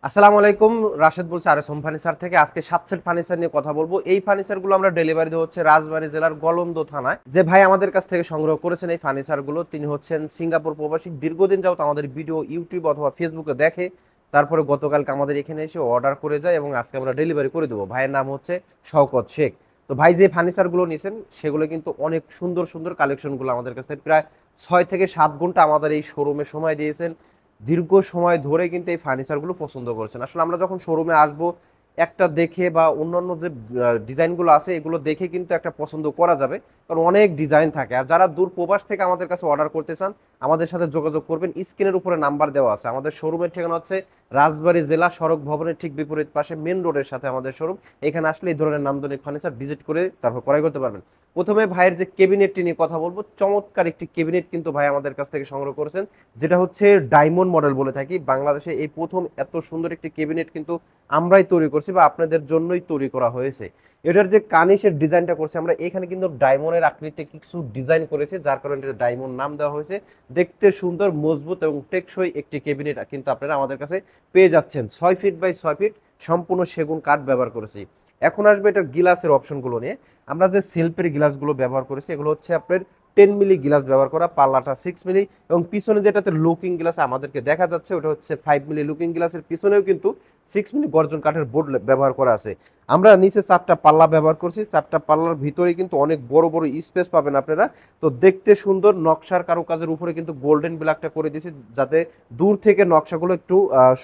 আসসালামু আলাইকুম। রাশেদ বলছি আর এস হোম ফার্নিচার থেকে। আজকে 7 সেট ফার্নিচার নিয়ে কথা বলবো। এই ফার্নিচারগুলো আমরা ডেলিভারি দেওয়া হচ্ছে রাজবাড়ী জেলার গলন্দ থানায়। যে ভাই আমাদের কাছ থেকে সংগ্রহ করেছেন এই ফার্নিচারগুলো, তিনি হচ্ছেন সিঙ্গাপুর প্রবাসী। দীর্ঘদিন যাবত আমাদের ভিডিও ইউটিউব অথবা ফেসবুকে দেখে, তারপরে গতকালকে আমাদের এখানে এসে অর্ডার করে যায় এবং আজকে আমরা ডেলিভারি করে দেবো। ভাইয়ের নাম হচ্ছে শওকত শেখ। তো ভাই যে ফার্নিচারগুলো নিয়েছেন সেগুলো কিন্তু অনেক সুন্দর সুন্দর কালেকশনগুলো আমাদের কাছ থেকে প্রায় 6 থেকে 7 ঘন্টা আমাদের এই শোরুমে সময় দিয়েছেন। দীর্ঘ সময় ধরে কিন্তু এই ফার্নিচারগুলো পছন্দ করেছেন। আসলে আমরা যখন শোরুমে আসবো, একটা দেখে বা অন্যান্য যে ডিজাইনগুলো আছে এগুলো দেখে কিন্তু একটা পছন্দ করা যাবে, কারণ অনেক ডিজাইন থাকে। আর যারা দূর প্রবাস থেকে আমাদের কাছে অর্ডার করতে চান, আমাদের সাথে যোগাযোগ করবেন। স্ক্রিনের উপরে নাম্বার দেওয়া আছে। আমাদের শোরুমের ঠিকানা হচ্ছে রাজবাড়ী জেলা সড়ক ভবনের ঠিক বিপরীত পাশে মেন রোডের সাথে আমাদের শোরুম। এখানে আসলে এই ধরনের নান্দনিক ফার্নিচার ভিজিট করে তারপর ক্রয় করতে পারবেন। প্রথমে ভাইয়ের যে কেবিনেটটি নিয়ে কথা বলবো। চমৎকার একটি কেবিনেট কিন্তু ভাই আমাদের কাছ থেকে সংগ্রহ করেছেন, যেটা হচ্ছে ডায়মন্ড মডেল বলে থাকি। বাংলাদেশে এই প্রথম এত সুন্দর একটি কেবিনেট কিন্তু আমরাই তৈরি করছি বা আপনাদের জন্যই তৈরি করা হয়েছে। এটার যে কানিসের ডিজাইনটা করছে আমরা, এখানে কিন্তু ডায়মন্ডের আকৃতিতে কিছু ডিজাইন করেছে, যার কারণে এটা ডায়মন্ড নাম দেওয়া হয়েছে। দেখতে সুন্দর, মজবুত এবং টেকসই একটি কেবিনেট কিন্তু আপনারা আমাদের কাছে পেয়ে যাচ্ছেন। 6 ফিট বাই 6 ফিট সম্পূর্ণ সেগুন কাঠ ব্যবহার করেছি। এখন আসবে এটার গিলাসের অপশনগুলো নিয়ে। আমরা যে সেলফের গ্লাসগুলো ব্যবহার করেছি এগুলো হচ্ছে আপনার 10 মিলি গ্লাস ব্যবহার করা, পাল্লাটা 6 মিলি, এবং পিছনে যেটাতে লুকিং গ্লাস আমাদেরকে দেখা যাচ্ছে ওটা হচ্ছে 5 মিলি লুকিং গ্লাসের পিছনেও কিন্তু 6 মিলি গর্জন কাঠের বোর্ড ব্যবহার করা আছে। আমরা নিচে 4টা পাল্লা ব্যবহার করছি। 4টা পাল্লার ভিতরে কিন্তু অনেক বড় বড় স্পেস পাবেন আপনারা। তো দেখতে সুন্দর, নকশার কারুকাজের উপরে কিন্তু গোল্ডেন ব্ল্যাকটা করে দিয়েছি, যাতে দূর থেকে নকশাগুলো একটু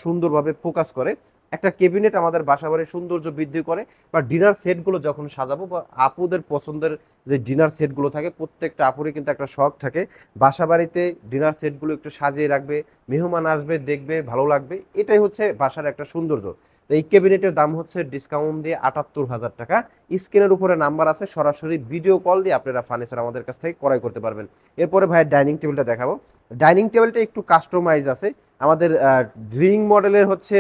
সুন্দরভাবে ফোকাস করে। একটা ক্যাবিনেট আমাদের বাসাবাড়ির সৌন্দর্য বৃদ্ধি করে। বা ডিনার সেটগুলো যখন সাজাবো, বা আপুদের পছন্দের যে ডিনার সেটগুলো থাকে, প্রত্যেকটা আপুরই কিন্তু একটা শখ থাকে বাসা বাড়িতে ডিনার সেটগুলো একটু সাজিয়ে রাখবে, মেহমান আসবে দেখবে ভালো লাগবে। এটাই হচ্ছে বাসার একটা সৌন্দর্য। তো এই ক্যাবিনেটের দাম হচ্ছে ডিসকাউন্ট দিয়ে ৭৮,০০০ টাকা। স্ক্রিনের উপরে নাম্বার আছে, সরাসরি ভিডিও কল দিয়ে আপনারা ফার্নিচার আমাদের কাছ থেকে ক্রয় করতে পারবেন। এরপরে ভাই ডাইনিং টেবিলটা দেখাবো। ডাইনিং টেবিলটা একটু কাস্টমাইজ আছে। আমাদের ড্রিং মডেলের হচ্ছে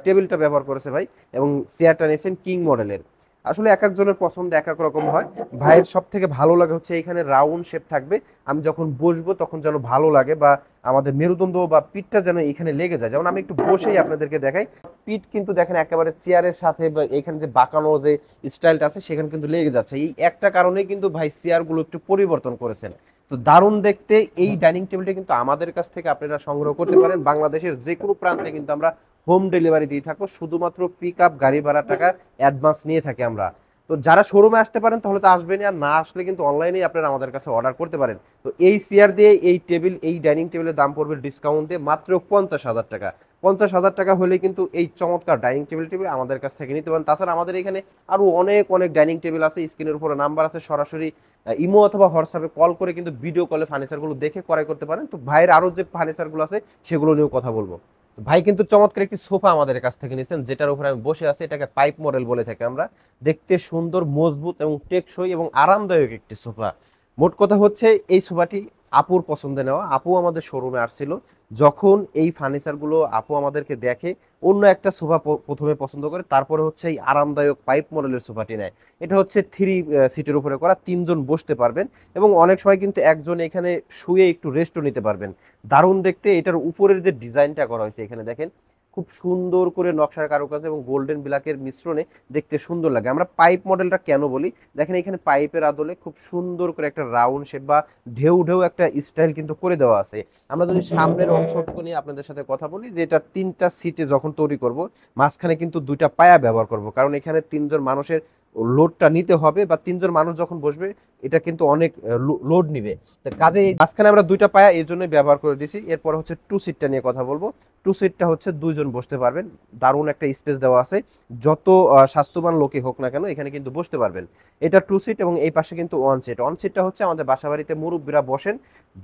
টেবিলটা ব্যবহার করেছে ভাই, এবং চেয়ারটা নিয়েছেন কিং মডেলের। আসলে এক একজনের পছন্দ এক এক রকম হয়। ভাইয়ের সব থেকে ভালো লাগে হচ্ছে এখানে রাউন্ড শেপ থাকবে। আমি যখন বসবো তখন যেন ভালো লাগে, বা আমাদের মেরুদণ্ড বা পিঠটা যেন এখানে লেগে যায়। যেমন আমি একটু বসেই আপনাদেরকে দেখাই, পিঠ কিন্তু দেখেন একেবারে চেয়ারের সাথে, বা এখানে যে বাঁকানো যে স্টাইলটা আছে সেখানে কিন্তু লেগে যাচ্ছে। এই একটা কারণেই কিন্তু ভাই চেয়ারগুলো একটু পরিবর্তন করেছেন। তো দারুণ দেখতে এই ডাইনিং টেবিলটা কিন্তু আমাদের কাছ থেকে আপনারা সংগ্রহ করতে পারেন। বাংলাদেশের যে কোনো প্রান্তে কিন্তু আমরা হোম ডেলিভারি দিয়ে থাকবো। শুধুমাত্র পিক আপ গাড়ি ভাড়া টাকা অ্যাডভান্স নিয়ে থাকি আমরা। তো যারা শোরুমে আসতে পারেন তাহলে তো আসবেনই, আর না আসলে কিন্তু অনলাইনেই আপনারা আমাদের কাছে অর্ডার করতে পারেন। তো এই চেয়ার দিয়ে এই টেবিল, এই ডাইনিং টেবিলের দাম পড়বে ডিসকাউন্ট দিয়ে মাত্র 50,000 টাকা। 50,000 টাকা হলে কিন্তু এই চমৎকার ডাইনিং টেবিল আমাদের কাছ থেকে নিতে পারেন। তাছাড়া আমাদের এখানে আরো অনেক অনেক ডাইনিং টেবিল আছে। স্ক্রিনের উপরে নাম্বার আছে, সরাসরি ইমো অথবা হোয়াটসঅ্যাপে কল করে কিন্তু ভিডিও কলে ফার্নিচারগুলো দেখে ক্রয় করতে পারেন। তো ভাইয়ের আরো যে ফার্নিচারগুলো আছে সেগুলো নিয়েও কথা বলবো। তো ভাই কিন্তু চমৎকার একটি সোফা আমাদের কাছ থেকে নিয়েছেন, যেটার উপরে আমি বসে আছি। এটাকে পাইপ মডেল বলে থাকি আমরা। দেখতে সুন্দর, মজবুত এবং টেকসই এবং আরামদায়ক একটি সোফা। মোট কথা হচ্ছে এই সোফাটি আপুর পছন্দে নেওয়া। আপু আমাদের শোরুমে আসছিল, যখন এই ফার্নিচারগুলো আপু আমাদেরকে দেখে, অন্য একটা সোফা প্রথমে পছন্দ করে, তারপরে হচ্ছে এই আরামদায়ক পাইপ মডেলের সোফাটি নেয়। এটা হচ্ছে 3 সিটের উপরে করা, 3 জন বসতে পারবেন, এবং অনেক সময় কিন্তু একজন এখানে শুয়ে একটু রেস্টও নিতে পারবেন। দারুণ দেখতে। এটার উপরের যে ডিজাইনটা করা হয়েছে এখানে দেখেন, খুব সুন্দর করে নকশার কারুকাজ এবং গোল্ডেন ব্ল্যাকের মিশ্রণে দেখতে সুন্দর লাগে। আমরা পাইপ মডেলটা কেন বলি, দেখেন এখানে পাইপের আদলে খুব সুন্দর করে একটা রাউন্ড শেপ বা ঢেউ ঢেউ একটা স্টাইল কিন্তু করে দেওয়া আছে। আমরা যদি সামনের অংশটুকু নিয়ে আপনাদের সাথে কথা বলি, যে এটা 3টা সিটে যখন তৈরি করব, মাঝখানে কিন্তু 2টা পায়া ব্যবহার করব, কারণ এখানে 3 জন মানুষের লোডটা নিতে হবে, বা 3 জন মানুষ যখন বসবে এটা কিন্তু অনেক লোড নিবে। তো কাজে এই মাঝখানে আমরা 2টা পায়া এই জন্যই ব্যবহার করে দিয়েছি। এরপর হচ্ছে 2 সিটটা নিয়ে কথা বলবো। 2 সিটটা হচ্ছে 2 জন বসতে পারবেন। দারুণ একটা স্পেস দেওয়া আছে। যত স্বাস্থ্যবান লোকই হোক না কেন এখানে কিন্তু বসতে পারবেন। এটা 2 সিট, এবং এই পাশে কিন্তু 1 সিট। 1 সিটটা হচ্ছে আমাদের বাসাবাড়িতে মুরব্বীরা বসেন,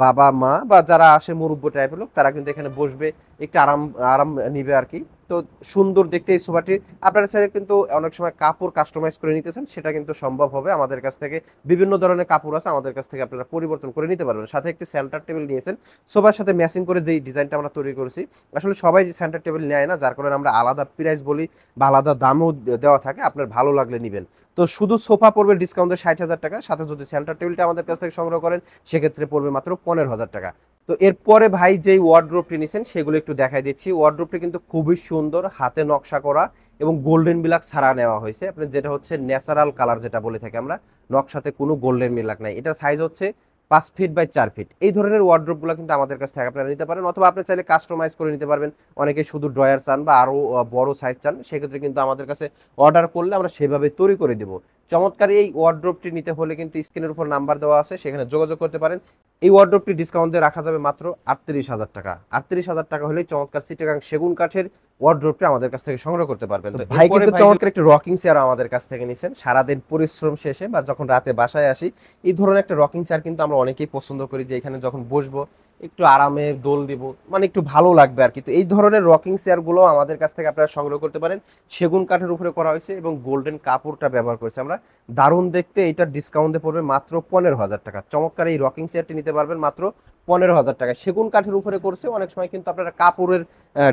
বাবা মা বা যারা আসে মুরব্বী টাইপের লোক, তারা কিন্তু এখানে বসবে, একটু আরাম আরাম নিবে আর কি। তো সুন্দর দেখতে এই সোফাটি। আপনারা চাইলে কিন্তু অনেক সময় কাপড় কাস্টমাইজ করে নিতেছেন, সেটা কিন্তু সম্ভব হবে। আমাদের কাছ থেকে বিভিন্ন ধরনের কাপড় আছে, আমাদের কাছ থেকে আপনারা পরিবর্তন করে নিতে পারবেন। সাথে একটি সেন্টার টেবিল নিয়েছেন, সোফার সাথে ম্যাচিং করে যেই ডিজাইনটা আমরা তৈরি করেছি। আসলে আসলে সবাই সেন্টার টেবিল নেয় না, যার কারণে আমরা আলাদা প্রাইস বলি বা আলাদা দামও দেওয়া থাকে, আপনার ভালো লাগলে নেবেন। তো শুধু সোফা পড়বে ডিসকাউন্টে 60,000 টাকা, সাথে যদি সেন্টার টেবিলটা আমাদের কাছ থেকে সংগ্রহ করেন সেক্ষেত্রে পড়বে মাত্র 15,000 টাকা। তো এরপরে ভাই যেই ওয়ার্ড্রোবটি নিছেন সেগুলো একটু দেখাই দিচ্ছি। ওয়ার্ড্রোবটি কিন্তু খুবই সুন্দর, হাতে নকশা করা এবং গোল্ডেন বিলাক ছাড়া নেওয়া হয়েছে, আপনার যেটা হচ্ছে ন্যাচারাল কালার যেটা বলে থাকি আমরা, নকশাতে কোনো গোল্ডেন মিলাক নাই। এটার সাইজ হচ্ছে 5 ফিট বাই 4 ফিট। এই ধরনের ওয়ার্ড্রোব গুলো কিন্তু আমাদের কাছ থেকে আপনারা নিতে পারেন, অথবা আপনি চাইলে কাস্টমাইজ করে নিতে পারবেন। অনেকে শুধু ড্রয়ার চান বা আরো বড় সাইজ চান, সেক্ষেত্রে কিন্তু আমাদের কাছে অর্ডার করলে আমরা সেভাবে তৈরি করে দেবো। চমৎকার এই ওয়ার্ড্রোবটি নিতে হলে কিন্তু স্ক্রিনের উপর নাম্বার দেওয়া আছে, সেখানে যোগাযোগ করতে পারেন। এই ওয়ার্ড্রোবটি ডিসকাউন্ট দিয়ে রাখা যাবে মাত্র 38,000 টাকা। 38,000 টাকা হলেই চমৎকার চিটাগাং সেগুন কাঠের ওয়ার্ড্রোবটি আমাদের কাছ থেকে সংগ্রহ করতে পারবেন। তো ভাই কিন্তু চমৎকার একটা রকিং চেয়ার আমাদের কাছ থেকে নিছেন। সারাদিন পরিশ্রম শেষে বা যখন রাতে বাসায় আসি, এই ধরনের একটা রকিং চেয়ার কিন্তু আমরা অনেকেই পছন্দ করি, যে এখানে যখন বসবো একটু আরামে দোল দিব, মানে একটু ভালো লাগবে আর কি। তো এই ধরনের রকিং চেয়ার গুলো আমাদের কাছ থেকে আপনারা সংগ্রহ করতে পারেন। সেগুন কাঠের উপরে করা হয়েছে এবং গোল্ডেন কাপড়টা ব্যবহার করেছে আমরা, দারুণ দেখতে। এটা ডিসকাউন্টে পড়বে মাত্র 15,000 টাকা। চমৎকার এই রকিং চেয়ারটি নিতে পারবেন মাত্র 15,000 টাকা। সেগুন কাঠের উপরে করছে, অনেক সময় কিন্তু আপনারা কাপড়ের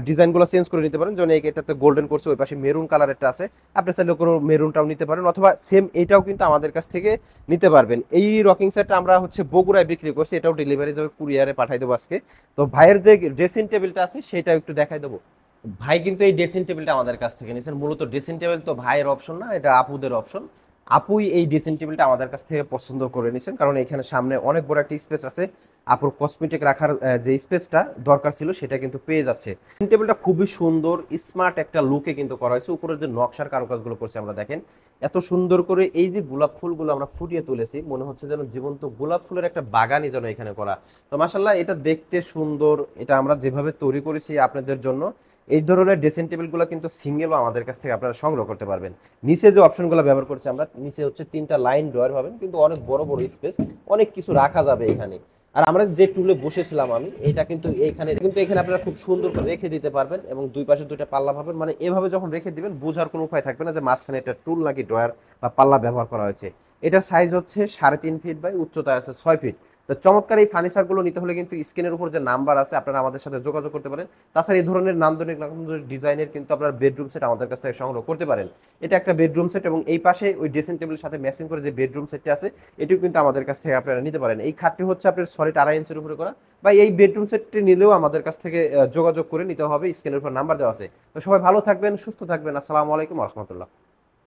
ডিজাইনগুলো চেঞ্জ করে নিতে পারেন, যেমন এটাতে গোল্ডেন করছে, ওই পাশে মেরুন কালারেরটা আছে, আপনি চাইলে কোনো মেরুনটাও নিতে পারেন, অথবা সেম এইটাও কিন্তু আমাদের কাছ থেকে নিতে পারবেন। এই রকিং সেটটা আমরা হচ্ছে বগুড়ায় বিক্রি করছি, এটাও ডেলিভারি যাবে, কুরিয়ারে পাঠাই দেবো আজকে। তো ভাইয়ের যে ড্রেসিং টেবিলটা আছে সেটা একটু দেখাই দেবো। ভাই কিন্তু এই ড্রেসিং টেবিলটা আমাদের কাছ থেকে নিয়েছেন। মূলত ড্রেসিং টেবিল তো ভাইয়ের অপশন না, এটা আপুদের অপশন। আপুই এই ড্রেসিং টেবিলটা আমাদের কাছ থেকে পছন্দ করে নিয়েছেন, কারণ এখানে সামনে অনেক বড় একটা স্পেস আছে, আপুর কসমেটিক রাখার যে স্পেসটা দরকার ছিল সেটা কিন্তু পেয়ে যাচ্ছে। ড্রেসিং টেবিলটা খুবই সুন্দর, স্মার্ট একটা লুকে কিন্তু করা হয়েছে। উপরের যে নকশার কারুকাজগুলো করছে আমরা দেখেন, এত সুন্দর করে এই যে গোলাপ ফুলগুলো আমরা ফুটিয়ে তুলেছি, মনে হচ্ছে যেন জীবন্ত গোলাপ ফুলের একটা বাগানই যেন এখানে করা। তো মাশাআল্লাহ, এটা দেখতে সুন্দর। এটা আমরা যেভাবে তৈরি করেছি আপনাদের জন্য, এই ধরনের ড্রেসিং টেবিলগুলো কিন্তু সিঙ্গেলও আমাদের কাছ থেকে আপনারা সংগ্রহ করতে পারবেন। নিচে যে অপশনগুলো ব্যবহার করছি আমরা, নিচে হচ্ছে 3টা লাইন ড্রয়ার পাবেন, কিন্তু অনেক বড় বড় স্পেস, অনেক কিছু রাখা যাবে এখানে। আর আমরা যে টুলে বসেছিলাম আমি, এটা কিন্তু এখানে আপনারা খুব সুন্দর করে রেখে দিতে পারবেন, এবং দুই পাশে দুইটা পাল্লা পাবেন। মানে এভাবে যখন রেখে দিবেন বোঝার কোনো উপায় থাকবে না যে মাঝখানে একটা টুল নাকি ড্রয়ার বা পাল্লা ব্যবহার করা হয়েছে। এটার সাইজ হচ্ছে 3.5 ফিট বাই উচ্চতা আছে 6 ফিট। তো চমৎকার এই ফার্নিচারগুলো নিতে হলে কিন্তু স্ক্রিনের উপর যে নাম্বার আছে আপনারা আমাদের সাথে যোগাযোগ করতে পারেন। তাছাড়া এই ধরনের নান্দনিক ডিজাইনের কিন্তু আপনারা বেডরুম সেট আমাদের কাছ থেকে সংগ্রহ করতে পারেন। এটা একটা বেডরুম সেট, এবং এই পাশে ওই ড্রেসিং টেবিলের সাথে ম্যাচিং করে যে বেডরুম সেটটি আছে এটিও কিন্তু আমাদের কাছ থেকে আপনারা নিতে পারেন। এই খাটটি হচ্ছে আপনার সলিড 2.5 ইঞ্চের উপরে করা, বা এই বেডরুম সেটটি নিলেও আমাদের কাছ থেকে যোগাযোগ করে নিতে হবে, স্ক্রিনের উপর নাম্বার দেওয়া আছে। তো সবাই ভালো থাকবেন, সুস্থ থাকবেন। আসসালামু আলাইকুম ওয়া রাহমাতুল্লাহ।